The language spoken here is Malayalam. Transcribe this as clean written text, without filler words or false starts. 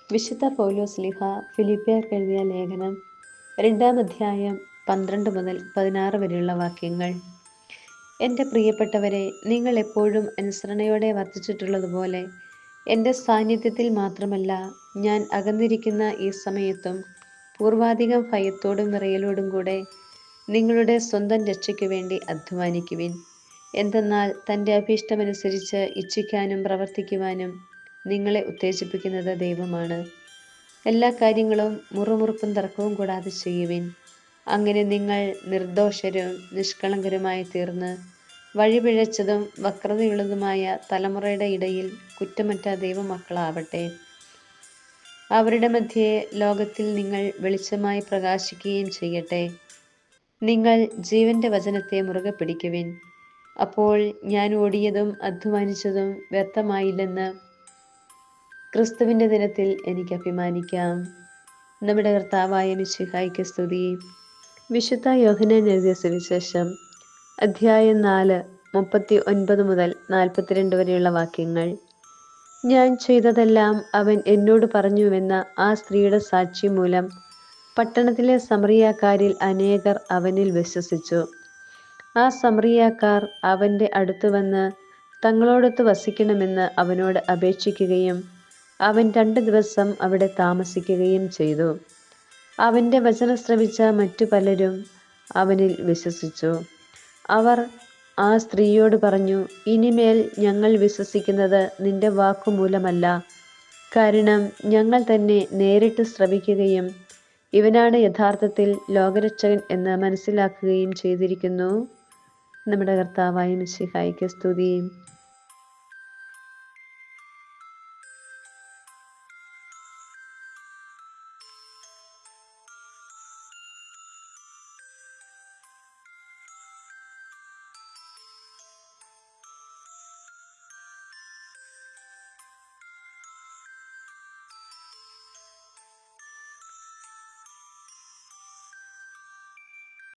വിശുദ്ധ പൗലോസ്ലീഹ ഫിലിപ്പിയർക്ക് എഴുതിയ ലേഖനം 2-ാം അധ്യായം 12 മുതൽ 16 വരെയുള്ള വാക്യങ്ങൾ. എൻ്റെ പ്രിയപ്പെട്ടവരെ, നിങ്ങൾ എപ്പോഴും അനുസരണയോടെ വർത്തിച്ചിട്ടുള്ളതുപോലെ എൻ്റെ സാന്നിധ്യത്തിൽ മാത്രമല്ല, ഞാൻ അകന്നിരിക്കുന്ന ഈ സമയത്തും പൂർവാധികം ഭയത്തോടും വിറയലോടും കൂടെ നിങ്ങളുടെ സ്വന്തം രക്ഷയ്ക്കു വേണ്ടി അധ്വാനിക്കുവിൻ. എന്തെന്നാൽ തൻ്റെ അഭീഷ്ടമനുസരിച്ച് ഇച്ഛിക്കാനും പ്രവർത്തിക്കുവാനും നിങ്ങളെ ഉത്തേജിപ്പിക്കുന്നത് ദൈവമാണ്. എല്ലാ കാര്യങ്ങളും മുറുമുറുപ്പും തർക്കവും കൂടാതെ ചെയ്യുവിൻ. അങ്ങനെ നിങ്ങൾ നിർദോഷരും നിഷ്കളങ്കരുമായി തീർന്ന് വഴിപിഴച്ചതും വക്രതയുള്ളതുമായ തലമുറയുടെ ഇടയിൽ കുറ്റമറ്റ ദൈവമക്കളാവട്ടെ. അവരുടെ മധ്യേ ലോകത്തിൽ നിങ്ങൾ വെളിച്ചമായി പ്രകാശിക്കുകയും ചെയ്യട്ടെ. നിങ്ങൾ ജീവന്റെ വചനത്തെ മുറുകെ പിടിക്കുവിൻ. അപ്പോൾ ഞാൻ ഓടിയതും അധ്വാനിച്ചതും വ്യർത്ഥമായില്ലെന്ന് ക്രിസ്തുവിൻ്റെ ദിനത്തിൽ എനിക്ക് അഭിമാനിക്കാം. നമ്മുടെ കർത്താവായ മിശിഹായ്ക്ക് സ്തുതി. വിശുദ്ധ യോഹന്നാൻ എഴുതിയ സുവിശേഷം അധ്യായം 4 39 മുതൽ 42 വരെയുള്ള വാക്യങ്ങൾ. ഞാൻ ചെയ്തതെല്ലാം അവൻ എന്നോട് പറഞ്ഞുവെന്ന ആ സ്ത്രീയുടെ സാക്ഷ്യം മൂലം പട്ടണത്തിലെ സമറിയാക്കാരിൽ അനേകർ അവനിൽ വിശ്വസിച്ചു. ആ സമറിയാക്കാർ അവൻ്റെ അടുത്ത് വന്ന് തങ്ങളോടൊത്ത് വസിക്കണമെന്ന് അവനോട് അപേക്ഷിക്കുകയും അവൻ 2 ദിവസം അവിടെ താമസിക്കുകയും ചെയ്തു. അവൻ്റെ വചനം ശ്രവിച്ച മറ്റു പലരും അവനിൽ വിശ്വസിച്ചു. അവർ ആ സ്ത്രീയോട് പറഞ്ഞു, ഇനിമേൽ ഞങ്ങൾ വിശ്വസിക്കുന്നത് നിന്റെ വാക്കുമൂലമല്ല, കാരണം ഞങ്ങൾ തന്നെ നേരിട്ട് ശ്രവിക്കുകയും ഇവനാണ് യഥാർത്ഥത്തിൽ ലോകരക്ഷകൻ എന്ന് മനസ്സിലാക്കുകയും ചെയ്തിരിക്കുന്നു. നമ്മുടെ കർത്താവായ മിശിഹായ്ക്ക് സ്തുതി.